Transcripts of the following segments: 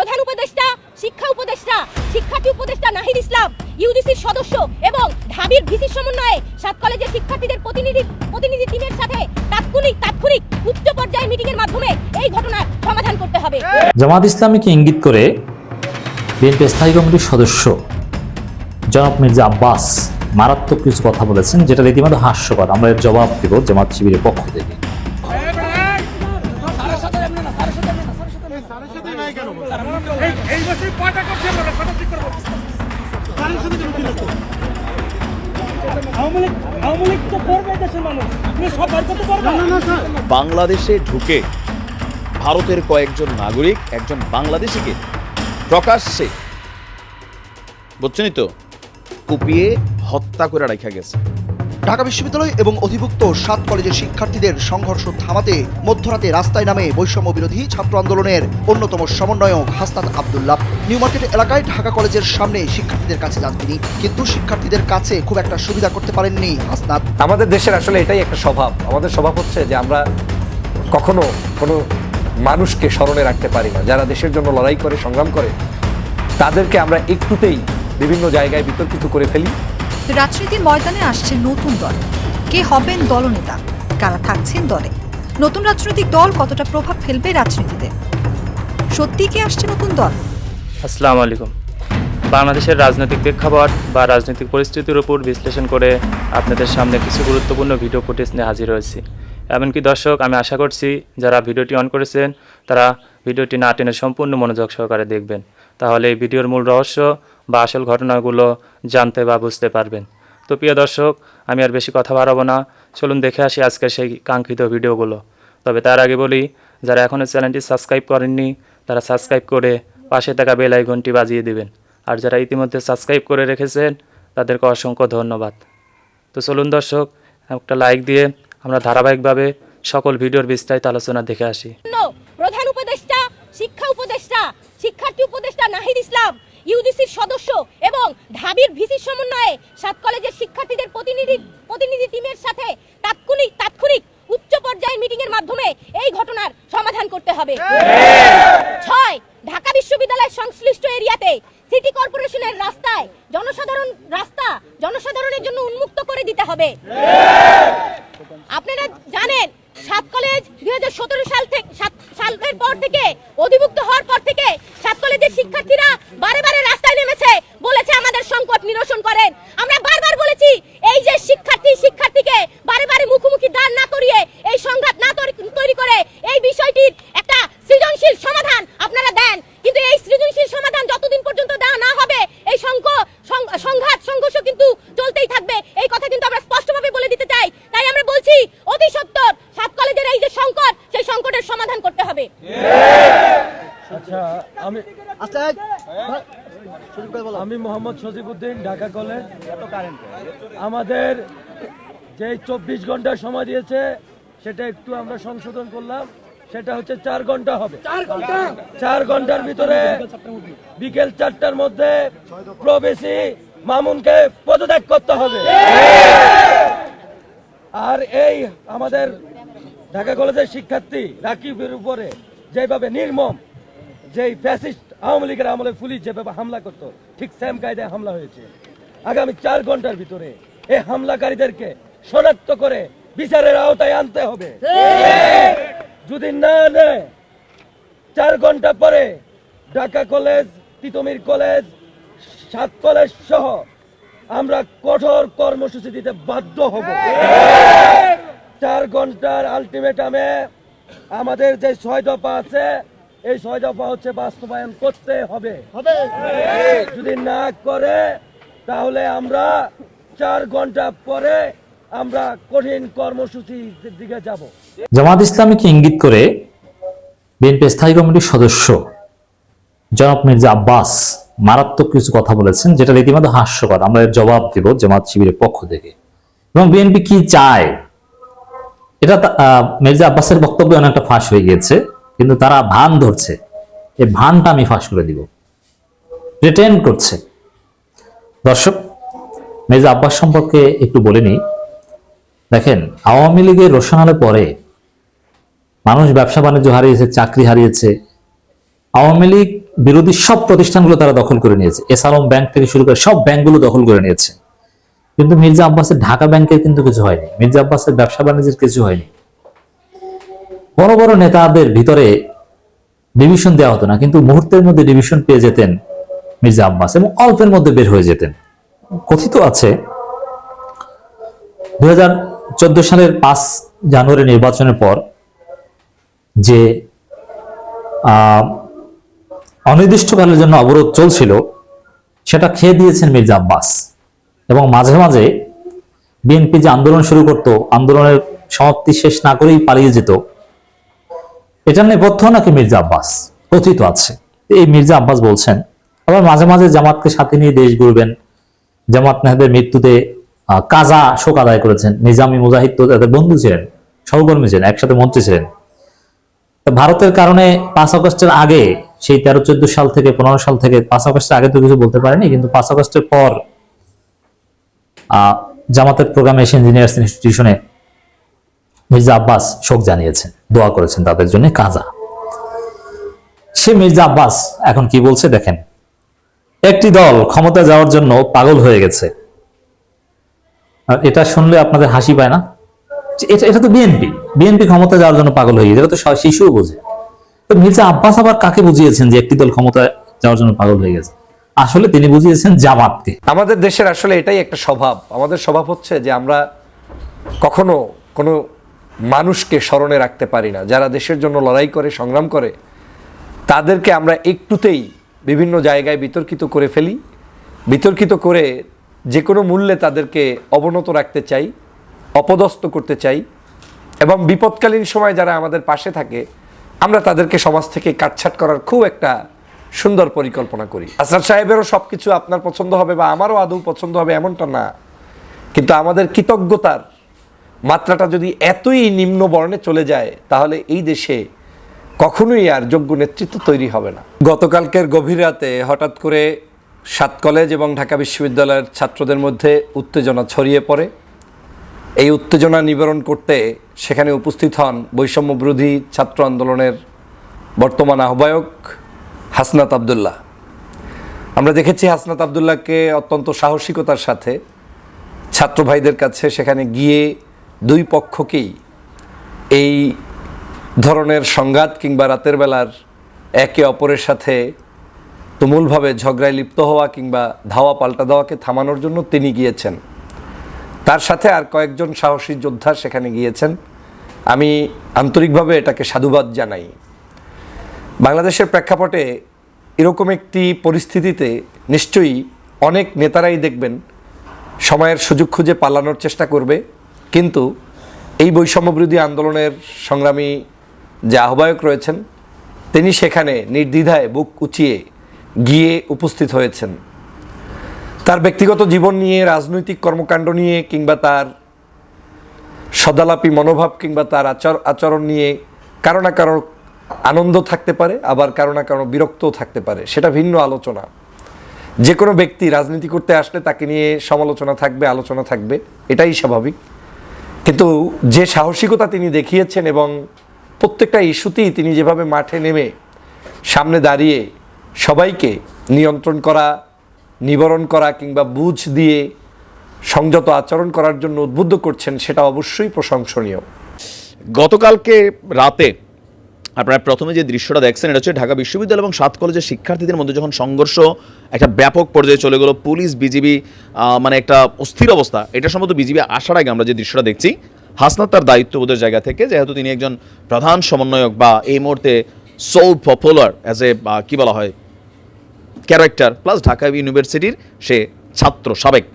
প্রধান উপদেষ্টা, শিক্ষা উপদেষ্টা, শিক্ষার্থী উপদেষ্টা নাহিদ ইসলাম, ইউজিসির সদস্য এবং ঢাবির ভিসি সমন্বয়ে 7 কলেজের শিক্ষার্থীদের প্রতিনিধি টিমের সাথে তাৎক্ষণিক উচ্চ পর্যায়ে মিটিং এর মাধ্যমে এই ঘটনার সমাধান করতে হবে। জামাত ইসলামীকে ইঙ্গিত করে বিএনপি স্থায়ী কমিটির সদস্য জনাব মির্জা আব্বাস মারাত্মক কিছু কথা বলেছেন, যেটা রীতিমতো হাস্যকর। আমরা এর জবাব দেব জামাত শিবিরের পক্ষ থেকে। বাংলাদেশে ঢুকে ভারতের কয়েকজন নাগরিক একজন বাংলাদেশিকে প্রকাশ্যে, বুঝছেনই তো, কুপিয়ে হত্যা করে রাখা গেছে। ঢাকা বিশ্ববিদ্যালয় এবং অধিভুক্ত 7 কলেজের শিক্ষার্থীদের সংঘর্ষ থামাতে মধ্যরাতে রাস্তায় নামে বৈষম্য বিরোধী ছাত্র আন্দোলনের অন্যতম সমন্বয়ক হাসনাত আব্দুল্লাহ। নিউ মার্কেট এলাকায় ঢাকা কলেজের সামনে শিক্ষার্থীদের কাছে যান তিনি, কিন্তু শিক্ষার্থীদের কাছে খুব একটা সুবিধা করতে পারেননি হাসনাত। আমাদের দেশের আসলে এটাই একটা স্বভাব। আমাদের স্বভাব হচ্ছে যে আমরা কখনো কোনো মানুষকে স্মরণে রাখতে পারি না। যারা দেশের জন্য লড়াই করে, সংগ্রাম করে, তাদেরকে আমরা একটুতেই বিভিন্ন জায়গায় বিতর্কিত করে ফেলি। রাজনীতির ময়দানে আসছে নতুন দল। কে হবেন দলনেতা, কারা থাকছেন দলে, নতুন রাজনৈতিক দল কতটা প্রভাব ফেলবে রাজনীতিতে, সত্যি কি আসছে নতুন দল? আসসালামু আলাইকুম। বাংলাদেশের রাজনৈতিক প্রেক্ষাপট বা রাজনৈতিক পরিস্থিতির উপর বিশ্লেষণ করে আপনাদের সামনে কিছু গুরুত্বপূর্ণ ভিডিও ফুটেজ নিয়ে হাজির হয়েছি। এমনকি দর্শক, আমি আশা করছি যারা ভিডিওটি অন করেছেন তারা ভিডিওটি না টেনে সম্পূর্ণ মনোযোগ সহকারে দেখবেন, তাহলে এই ভিডিওর মূল রহস্য বা আসল ঘটনাগুলো জানতে বা বুঝতে পারবেন। তো প্রিয় দর্শক, আমি আর বেশি কথা বাড়াবো না, চলুন দেখে আসি আজকের সেই কাঙ্ক্ষিত ভিডিওগুলো। তবে তার আগে বলি, যারা এখনও চ্যানেলটি সাবস্ক্রাইব করেননি তারা সাবস্ক্রাইব করে পাশে থাকা বেল আইকনটি বাজিয়ে দিবেন, আর যারা ইতিমধ্যে সাবস্ক্রাইব করে রেখেছেন তাদেরকে অসংখ্য ধন্যবাদ। তো চলুন দর্শক, একটা লাইক দিয়ে আমরা ধারাবাহিকভাবে সকল ভিডিওর বিস্তারিত আলোচনা দেখে আসি। প্রধান উপদেষ্টা, শিক্ষা উপদেষ্টা, শিক্ষার্থী উপদেষ্টা নাহিদ ইসলাম, ইউজিসির সদস্য এবং ঢাবির ভিসি সমন্বয়ে 7 কলেজের শিক্ষার্থীদের প্রতিনিধি টিমের সাথে তাৎক্ষণিক উচ্চ পর্যায়ে মিটিং এর মাধ্যমে এই ঘটনার সমাধান করতে হবে। 6. ঢাকা বিশ্ববিদ্যালয়ের সংশ্লিষ্ট এরিয়াতে সিটি কর্পোরেশনের জনসাধারণের জন্য উন্মুক্ত করে দিতে হবে। আপনারা জানেন 7 কলেজ 2017 সালের পর থেকে, অধিভুক্ত হওয়ার পর থেকে 7 কলেজের শিক্ষার্থীরা বারে রাস্তায় নেমেছে, বলেছে আমাদের সংকট নিরসন করেন। আমরা বারবার বলেছি এই যে শিক্ষার্থীকে বারে মুখোমুখি দাঁড় না করিয়ে, এই সংঘাত না তৈরি করে এই বিষয়টির একটা সৃজনশীল সমাধান আপনারা দেন, কিন্তু এই সৃজনশীল সমাধান যতদিন পর্যন্ত দেওয়া না হবে এই সংঘর্ষ কিন্তু চলতেই থাকবে। এই কথা কিন্তু আমরা স্পষ্টভাবে বলে দিতে চাই। তাই আমরা বলছি অতি সত্বর 7 কলেজের এই যে সংকট, সেই সংকটের সমাধান করতে হবে। আমি মোহাম্মদ সজিবউদ্দিন, ঢাকা কলেজ। আমাদের যে 24 ঘন্টা সময় দিয়েছে সেটা একটু আমরা সংশোধন করলাম, সেটা হচ্ছে 4 ঘন্টা হবে। 4 ঘন্টার ভিতরে বিকেল 4টার মধ্যে প্রবেশী মামুনকে পদত্যাগ করতে হবে। আর এই আমাদের ঢাকা কলেজের শিক্ষার্থী রাকিবের উপরে যেভাবে নির্মম, যেই ফ্যাসিস্ট আওয়ামী লীগের আমলে পুলিশ যেভাবে হামলা করতো, ঠিক সেম কায়দায় হামলা হয়েছে। আগামী 4 ঘন্টার ভিতরে এই হামলাকারীদেরকে শনাক্ত করে বিচারের আওতায় আনতে হবে। যদি না নেয় 4 ঘন্টা পরে Dhaka college, Titumir college, 7 college সহ আমরা কঠোর কর্মসূচি দিতে বাধ্য হব। 4 ঘন্টার আলটিমেটামে আমাদের যে 6 দফা আছে, এই 6 দফা হচ্ছে বাস্তবায়ন করতে হবে। যদি না করে তাহলে আমরা 4 ঘন্টা পরে আমরা কঠিন কর্মসূচির দিকে যাব। জামাত ইসলামীকে ইঙ্গিত করে বিএনপি স্থায়ী কমিটির সদস্য জনাব মির্জা আব্বাস মারাত্মক কিছু কথা বলেছেন, যেটা রীতিমতো হাস্যকর। আমরা এর জবাব দেব জামাত শিবিরের পক্ষ থেকে। এবং বিএনপি কি চায় এটা মির্জা আব্বাসের বক্তব্যে অনেকটা ফাঁস হয়ে গিয়েছে, কিন্তু তারা ভান ধরছে। এই ভানটা আমি ফাঁস করে দিব, প্রিটেন্ড করছে। দর্শক, মির্জা আব্বাস সম্পর্কে একটু বলে নিই। দেখেন, আওয়ামী লীগের রোশনালে পরে মানুষ ব্যবসা বাণিজ্য হারিয়েছে, চাকরি হারিয়েছে। আওয়ামী লীগ বিরোধী সব প্রতিষ্ঠানগুলো তারা দখল করে নিয়েছে। এসালম ব্যাংক থেকে শুরু করে সব ব্যাংকগুলো দখল করে নিয়েছে। কিন্তু মির্জা আব্বাসের ঢাকা ব্যাংকের কিন্তু কিছু হয়নি, মির্জা আব্বাসের ব্যবসা বাণিজ্যের কিছু হয়নি। বড় বড় নেতাদের ভিতরে ডিভিশন দেওয়া হতো না, কিন্তু মুহূর্তের মধ্যে ডিভিশন পেয়ে যেতেন মির্জা আব্বাস এবং অল্পের মধ্যে বের হয়ে যেতেন। কথিত আছে 2014 সালের 5 জানুয়ারি নির্বাচনের পর যে অনির্দিষ্টকালের জন্য অবরোধ চলছিল সেটা খেয়ে দিয়েছেন মির্জা আব্বাস, এবং মাঝে মাঝে বিএনপি যে আন্দোলন শুরু করত, আন্দোলনের সমাপ্তি শেষ না করেই পালিয়ে যেত, এটার নেপথ্য নাকি মির্জা আব্বাস কথিত আছে। এই মির্জা আব্বাস বলছেন আবার মাঝে মাঝে জামাতকে সাথে নিয়ে দেশ ঘুরবেন। জামাত নেতাদের মৃত্যুতে কাজা শোক আদায় করেছেন। নিজামী মুজাহিদ তো তাদের বন্ধু ছিলেন, সহকর্মী ছিলেন, একসাথে মন্ত্রী ছিলেন। ভারতের কারণে 5 আগস্টের আগে, সেই 13-14 সাল থেকে 15 সাল থেকে, 5 আগস্টের আগে তো কিছু বলতে পারেনি, কিন্তু 5 আগস্টের পর জামাতের প্রোগ্রাম এশিয়ান ইঞ্জিনিয়ার্স ইনস্টিটিউশনে মির্জা আব্বাস শোক জানিয়েছেন, দোয়া করেছেন তাদের জন্য কাজা। সে মির্জা আব্বাস এখন কি বলছে দেখেন। একটি দল ক্ষমতা যাওয়ার জন্য পাগল হয়ে গেছে। আর এটা শুনলে আপনাদের হাসি পায় না? এটা তো বিএনপি ক্ষমতা যাওয়ার জন্য পাগল হয়ে গেছে, এটা তো শিশুও বোঝে। তো মির্জা আব্বাস আবার কাকে বুঝিয়েছেন যে একটি দল ক্ষমতা যাওয়ার জন্য পাগল হয়ে গেছে? আসলে তিনি বুঝিয়েছেন জামাতকে। আমাদের দেশের আসলে এটাই একটা স্বভাব। আমাদের স্বভাব হচ্ছে যে আমরা কখনো কোনো মানুষকে স্মরণে রাখতে পারি না। যারা দেশের জন্য লড়াই করে, সংগ্রাম করে, তাদেরকে আমরা একটুতেই বিভিন্ন জায়গায় বিতর্কিত করে ফেলি। বিতর্কিত করে যে কোনো মূল্যে তাদেরকে অবনত রাখতে চাই, অপদস্থ করতে চাই, এবং বিপদকালীন সময় যারা আমাদের পাশে থাকে আমরা তাদেরকে সমাজ থেকে কাটছাট করার খুব একটা সুন্দর পরিকল্পনা করি। আসাদ সাহেবেরও সব কিছু আপনার পছন্দ হবে বা আমারও আদৌ পছন্দ হবে এমনটা না, কিন্তু আমাদের কৃতজ্ঞতার মাত্রাটা যদি এতই নিম্ন বর্ণে চলে যায় তাহলে এই দেশে কখনোই আর যোগ্য নেতৃত্ব তৈরি হবে না। গতকালকের গভীর রাতে হঠাৎ করে 7 কলেজ এবং ঢাকা বিশ্ববিদ্যালয়ের ছাত্রদের মধ্যে উত্তেজনা ছড়িয়ে পড়ে। এই উত্তেজনা নিবারণ করতে সেখানে উপস্থিত হন বৈষম্য বিরোধী ছাত্র আন্দোলনের বর্তমান আহ্বায়ক হাসনাত আবদুল্লাহ। আমরা দেখেছি হাসনাত আবদুল্লাহকে অত্যন্ত সাহসিকতার সাথে ছাত্র ভাইদের কাছে সেখানে গিয়ে দুই পক্ষকেই এই ধরনের সংঘাত কিংবা রাতের বেলার একে অপরের সাথে তুমুলভাবে ঝগড়ায় লিপ্ত হওয়া কিংবা ধাওয়া পাল্টা দেওয়াকে থামানোর জন্য তিনি গিয়েছেন। তার সাথে আর কয়েকজন সাহসী যোদ্ধা সেখানে গিয়েছেন। আমি আন্তরিকভাবে এটাকে সাধুবাদ জানাই। বাংলাদেশের প্রেক্ষাপটে এরকম একটি পরিস্থিতিতে নিশ্চয়ই অনেক নেতারাই দেখবেন সময়ের সুযোগ খুঁজে পালানোর চেষ্টা করবে, কিন্তু এই বৈষম্যবিরোধী আন্দোলনের সংগ্রামী যে আহ্বায়ক রয়েছেন তিনি সেখানে নির্দ্বিধায় বুক উঁচিয়ে গিয়ে উপস্থিত হয়েছেন। তার ব্যক্তিগত জীবন নিয়ে, রাজনৈতিক কর্মকাণ্ড নিয়ে কিংবা তার সদালাপী মনোভাব কিংবা তার আচরণ নিয়ে কারো না কারো আনন্দ থাকতে পারে, আবার কারো না কারো বিরক্তও থাকতে পারে, সেটা ভিন্ন আলোচনা। যে কোনো ব্যক্তি রাজনীতি করতে আসলে তাকে নিয়ে সমালোচনা থাকবে, আলোচনা থাকবে, এটাই স্বাভাবিক। কিন্তু যে সাহসিকতা তিনি দেখিয়েছেন এবং প্রত্যেকটা ইস্যুতেই তিনি যেভাবে মাঠে নেমে সামনে দাঁড়িয়ে সবাইকে নিয়ন্ত্রণ করা, নিবারণ করা কিংবা বুঝ দিয়ে সংযত আচরণ করার জন্য উদ্বুদ্ধ করছেন, সেটা অবশ্যই প্রশংসনীয়। গতকালকে রাতে আপনারা প্রথমে যে দৃশ্যটা দেখছেন এটা হচ্ছে ঢাকা বিশ্ববিদ্যালয় এবং 7 কলেজের শিক্ষার্থীদের মধ্যে যখন সংঘর্ষ একটা ব্যাপক পর্যায়ে চলে গেল, পুলিশ বিজিবি মানে একটা অস্থির অবস্থা। এটা সম্ভবত বিজিবি আসার আগে আমরা যে দৃশ্যটা দেখছি, হাসনাত তার দায়িত্ববোধের জায়গা থেকে, যেহেতু তিনি একজন প্রধান সমন্বয়ক বা এই মুহূর্তে সো পপুলার অ্যাজ এ কী বলা হয় ক্যারেক্টার, প্লাস ঢাকা ইউনিভার্সিটির সে ছাত্র সাবেক,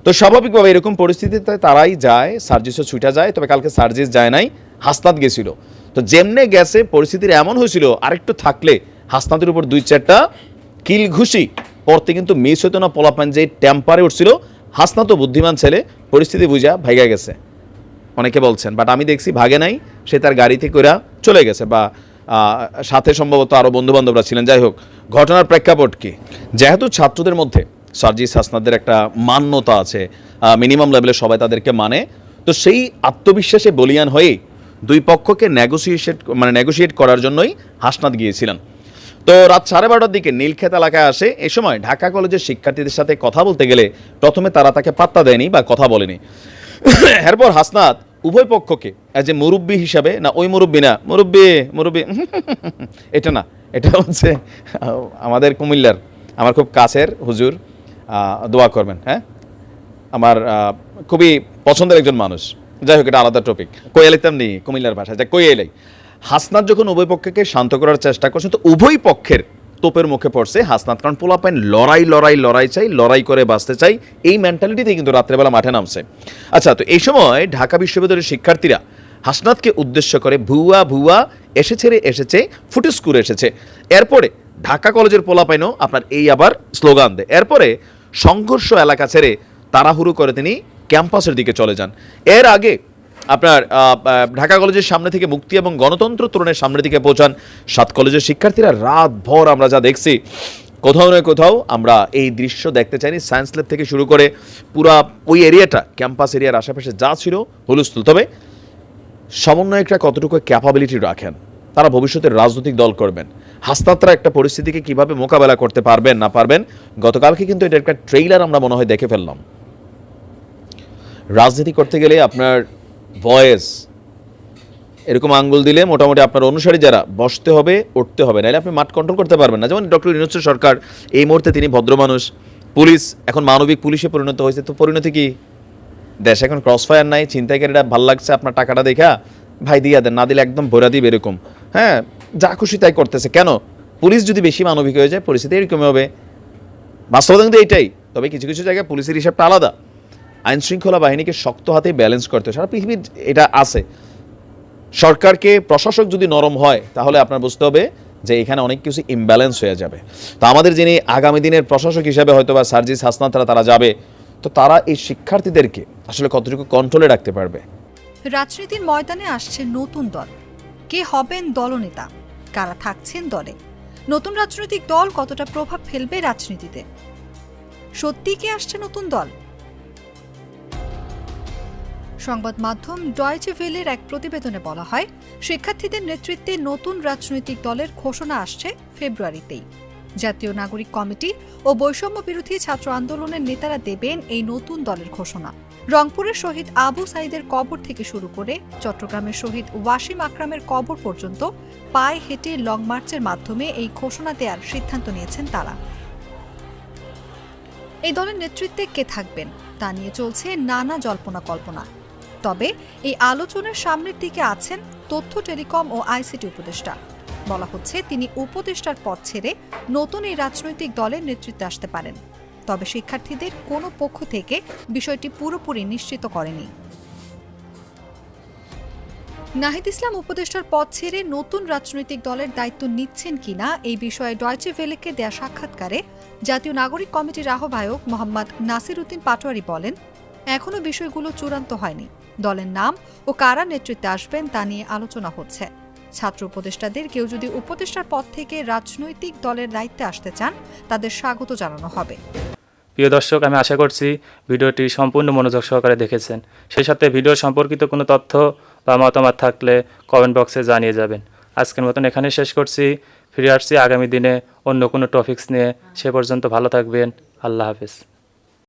তো স্বাভাবিকভাবে এরকম পরিস্থিতিতে তারাই যায়, সার্জিসও ছুটা যায়। তবে কালকে সার্জিস যায় নাই, হাসনাত গেছিল। তো যেমনে গেছে পরিস্থিতির এমন হয়েছিল আরেকটু থাকলে হাসনাতের উপর 2-4টা কিল ঘুষি পড়তে কিন্তু মিস হতো না। পোলাপান যে টেম্পারে উঠছিল, হাসনাতও বুদ্ধিমান ছেলে, পরিস্থিতি বুঝা ভাইগা গেছে অনেকে বলছেন, বাট আমি দেখছি ভাগে নাই, সে তার গাড়ি থেকে ওরা চলে গেছে, বা সাথে সম্ভবত আরও বন্ধুবান্ধবরা ছিলেন। যাই হোক, ঘটনার প্রেক্ষাপট কি, যেহেতু ছাত্রদের মধ্যে সার্জিস হাসনাতদের একটা মান্যতা আছে, মিনিমাম লেভেলে সবাই তাদেরকে মানে, তো সেই আত্মবিশ্বাসে বলিয়ান হয়ে দুই পক্ষকে নেগোসিয়েট করার জন্যই হাসনাত গিয়েছিলেন। তো রাত 12:30টার দিকে নীলক্ষেত এলাকায় আসে। এ সময় ঢাকা কলেজের শিক্ষার্থীদের সাথে কথা বলতে গেলে প্রথমে তারা তাকে পাত্তা দেয়নি বা কথা বলেনি। এরপর হাসনাত উভয় পক্ষকে যে মুরব্বী হিসাবে, না ওই মুরব্বী না, মুরব্বী এটা না, এটা হচ্ছে আমাদের কুমিল্লার আমার খুব কাছের হুজুর, দোয়া করবেন, হ্যাঁ, আমার খুবই পছন্দের একজন মানুষ। যাই হোক, এটা আলাদা টপিক। কোয়েলিতাম নেই কুমিল্লার ভাষায়, যা কোয়েলাই। হাসনাত যখন উভয় পক্ষকে শান্ত করার চেষ্টা করছেন, তো উভয় পক্ষের তোপের মুখে পড়ছে হাসনাত, কারণ পোলাপাইন লড়াই চাই, লড়াই করে বাঁচতে চাই, এই মেন্টালিটিতে কিন্তু রাত্রেবেলা মাঠে নামছে। আচ্ছা, তো এই সময় ঢাকা বিশ্ববিদ্যালয়ের শিক্ষার্থীরা হাসনাতকে উদ্দেশ্য করে ভুয়া এসেছে ফুটেজ করে এসেছে। এরপরে ঢাকা কলেজের পোলাপাইনও আপনার এই আবার স্লোগান দেয়। এরপরে সংঘর্ষ এলাকা ছেড়ে তাড়াহুড়ো করে তিনি ক্যাম্পাসের দিকে চলে যান। এর আগে আপনার ঢাকা কলেজের সামনে থেকে মুক্তি এবং গণতন্ত্র তরুণের সামনের দিকে পৌঁছান 7 কলেজের শিক্ষার্থীরা। রাত ভর আমরা যা দেখছি, কোথাও না কোথাও আমরা এই দৃশ্য দেখতে চাইনি। সায়েন্স ল্যাব থেকে শুরু করে পুরা ওই এরিয়াটা, ক্যাম্পাস এরিয়ার আশেপাশে যা ছিল হুলস্থুল। তবে সমন্বয়করা কতটুকু ক্যাপাবিলিটি রাখেন, তারা ভবিষ্যতের রাজনৈতিক দল করবেন, হাসনাতরা একটা পরিস্থিতিকে কিভাবে মোকাবেলা করতে পারবেন না পারবেন, গতকালকে কিন্তু এটা একটা ট্রেইলার আমরা মনে হয় দেখে ফেললাম। রাজনীতি করতে গেলে আপনার ভয়েস এরকম আঙ্গুল দিলে মোটামুটি আপনার অনুসারী যারা বসতে হবে, উঠতে হবে, নাহলে আপনি মাঠ কন্ট্রোল করতে পারবেন না। যেমন ডক্টর ইউনূস সরকার এই মুহূর্তে তিনি ভদ্র মানুষ, পুলিশ এখন মানবিক পুলিশে পরিণত হয়েছে। তো পরিণতি কি? দেশ এখন ক্রস ফায়ার নাই, ছিনতাইকারীরা ভাল লাগছে আপনার টাকাটা দেখা ভাই দিয়া দেন, না দিলে একদম ভরা দিবে এরকম, হ্যাঁ, যা খুশি তাই করতেছে। কেন? পুলিশ যদি বেশি মানবিক হয়ে যায় পরিস্থিতি এরকমই হবে। বাস্তবতা কিন্তু এইটাই। তবে কিছু কিছু জায়গায় পুলিশের হিসাবটা আলাদা। আইন শৃঙ্খলা বাহিনীকে শক্ত হাতে ব্যালেন্স করতে হয়, সারা পৃথিবীর এটা আছে। সরকারকে প্রশাসক যদি নরম হয় তাহলে আপনার বুঝতে হবে যে এখানে অনেক কিছু ইমব্যালেন্স হয়ে যাবে। তো আমাদের যিনি আগামী দিনের প্রশাসক হিসেবে হয়তো বা সার্জিস হাসনাতরা তারা যাবে, তো তারা এই শিক্ষার্থীদেরকে আসলে কতটুকু কন্ট্রোলে রাখতে পারবে। রাজনীতির ময়দানে আসছে নতুন দল। কে হবেন দলনেতা, কারা থাকছেন দলে, নতুন রাজনৈতিক দল কতটা প্রভাব ফেলবে রাজনীতিতে, সত্যি কি আসছে নতুন দল? সংবাদ মাধ্যম ডয়েচে ভেলের এক প্রতিবেদনে বলা হয়, শিক্ষার্থীদের নেতৃত্বে নতুন রাজনৈতিক দলের ঘোষণা আসছে ফেব্রুয়ারিতেই। জাতীয় নাগরিক কমিটি ও বৈষম্য বিরোধী ছাত্র আন্দোলনের নেতারা দেবেন এই নতুন দলের ঘোষণা। রংপুরের শহীদ আবু সাইদের কবর থেকে শুরু করে চট্টগ্রামের শহীদ ওয়াসিম আকরামের কবর পর্যন্ত পায়ে হেঁটে লং মার্চের মাধ্যমে এই ঘোষণা দেওয়ার সিদ্ধান্ত নিয়েছেন তারা। এই দলের নেতৃত্বে কে থাকবেন তা নিয়ে চলছে নানা জল্পনা কল্পনা। তবে এই আলোচনার সামনের দিকে আছেন তথ্য, টেলিকম ও আইসিটি উপদেষ্টা। বলা হচ্ছে তিনি উপদেষ্টার পদ ছেড়ে নতুন এই রাজনৈতিক দলের নেতৃত্বে আসতে পারেন। তবে শিক্ষার্থীদের কোনো পক্ষ থেকে বিষয়টি পুরোপুরি নিশ্চিত করেনি। নাহিদ ইসলাম উপদেষ্টার পদ ছেড়ে নতুন রাজনৈতিক দলের দায়িত্ব নিচ্ছেন কিনা এই বিষয়ে ডয়েচে ভেলেকে দেয়া সাক্ষাৎকারে জাতীয় নাগরিক কমিটির আহ্বায়ক মোহাম্মদ নাসির উদ্দিন পাটোয়ারি বলেন, এখনো বিষয়গুলো চূড়ান্ত হয়নি। দলের নাম ও কারা নেতৃত্বে আসবেন তা নিয়ে আলোচনা হচ্ছে। ছাত্র উপদেষ্টাদের কেউ যদি উপদেষ্টার পদ থেকে রাজনৈতিক দলের দায়িত্বে আসতে চান তাদের স্বাগত জানানো হবে। প্রিয় দর্শক, আমি আশা করছি ভিডিওটি সম্পূর্ণ মনোযোগ সহকারে দেখেছেন। সেই সাথে ভিডিও সম্পর্কিত কোনো তথ্য বা মতামত থাকলে কমেন্ট বক্সে জানিয়ে যাবেন। আজকের মতন এখানে শেষ করছি। ফিরে আসছি আগামী দিনে অন্য কোনো টপিকস নিয়ে। সে পর্যন্ত ভালো থাকবেন। আল্লাহ হাফেজ।